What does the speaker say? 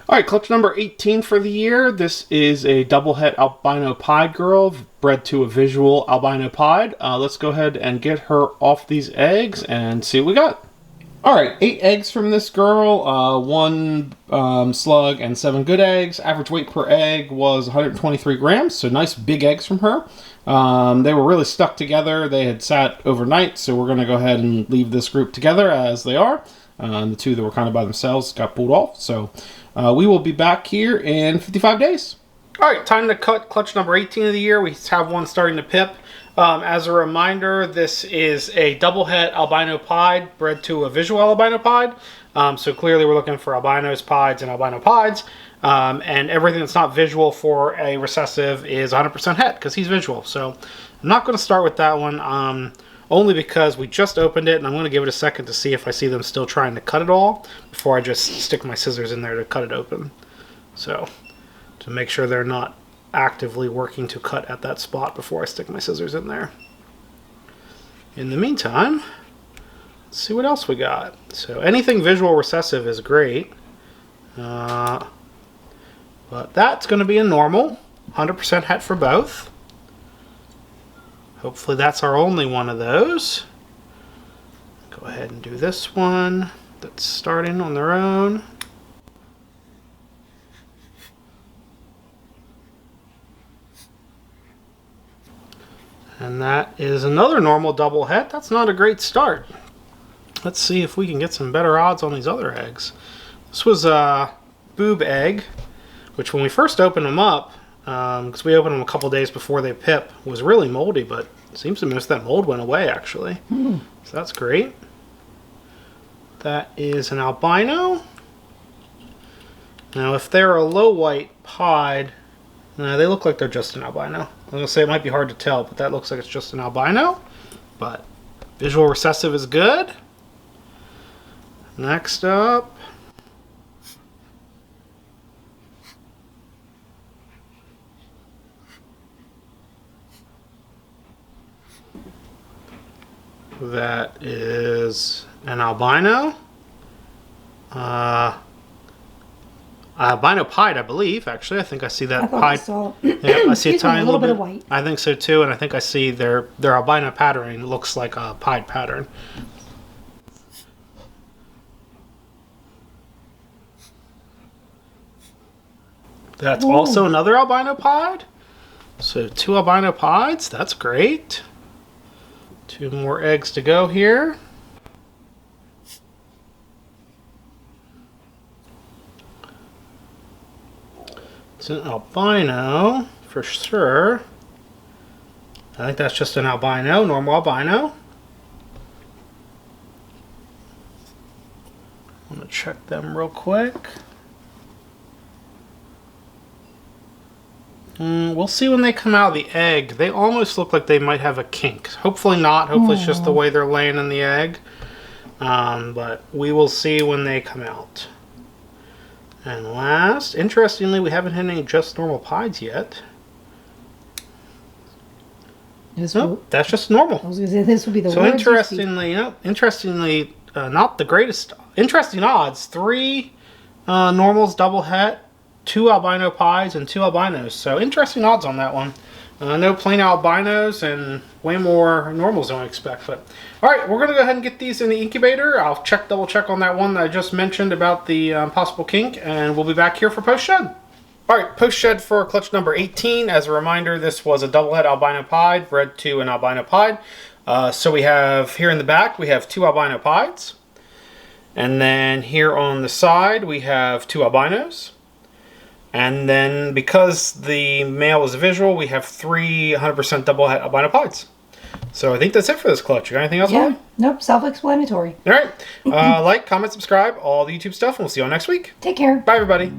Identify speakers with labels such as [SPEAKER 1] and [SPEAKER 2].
[SPEAKER 1] All right, clutch number 18 for the year. This is a double het albino pied girl bred to a visual albino pied. Let's go ahead and get her off these eggs and see what we got. All right, 8 eggs from this girl, 1 slug and 7 good eggs. Average weight per egg was 123 grams, so nice big eggs from her. They were really stuck together. They had sat overnight, so we're going to go ahead and leave this group together as they are. The 2 that were kind of by themselves got pulled off, so we will be back here in 55 days. All right, time to cut clutch number 18 of the year. We have one starting to pip. As a reminder, this is a double het albino pied bred to a visual albino pied. So clearly we're looking for albinos, pieds, and albino pieds. And everything that's not visual for a recessive is 100% het because he's visual. So I'm not going to start with that one, only because we just opened it, and I'm going to give it a second to see if I see them still trying to cut it all before I just stick my scissors in there to cut it open. So to make sure they're not actively working to cut at that spot before I stick my scissors in there. In the meantime, let's see what else we got. So anything visual recessive is great, but that's going to be a normal 100% het for both. Hopefully that's our only one of those. Go ahead and do this one that's starting on their own. And that is another normal double het. That's not a great start. Let's see if we can get some better odds on these other eggs. This was a boob egg, which when we first opened them up, because we opened them a couple days before they pip, was really moldy, but it seems to most of that mold went away actually. So that's great. That is an albino. Now if they're a low white pied, they look like they're just an albino. I was going to say it might be hard to tell, but that looks like it's just an albino. But visual recessive is good. Next up, that is an albino. Albino pied, I believe. Actually, I think I see that pied. Yeah, I see a tiny little bit of white. I think so too, and I think I see their albino patterning looks like a pied pattern. That's also another albino pied. So 2 albino pieds. That's great. 2 more eggs to go here. It's an albino for sure. I think that's just an albino, normal albino. I'm going to check them real quick. We'll see when they come out of the egg. They almost look like they might have a kink. Hopefully not. Hopefully it's just the way they're laying in the egg. But we will see when they come out. And last, interestingly, we haven't had any just normal pieds yet. Nope, that's just normal. I was going to say this would be the worst. So interestingly, not the greatest. Interesting odds. 3 normals, double het, 2 albino pieds, and 2 albinos. So interesting odds on that one. No plain albinos and way more normals than I expect. But all right, we're going to go ahead and get these in the incubator. I'll double check on that one that I just mentioned about the possible kink, and we'll be back here for post-shed. All right, post-shed for clutch number 18. As a reminder, this was a double het albino pied bred to an albino pied. So we have here in the back, we have 2 albino pieds. And then here on the side, we have 2 albinos. And then because the male is visual, we have 3 100% double het albino pieds. So I think that's it for this clutch. You got anything else, Molly?
[SPEAKER 2] Nope, self-explanatory.
[SPEAKER 1] All right. Like, comment, subscribe, all the YouTube stuff, and we'll see you all next week.
[SPEAKER 2] Take care.
[SPEAKER 1] Bye, everybody.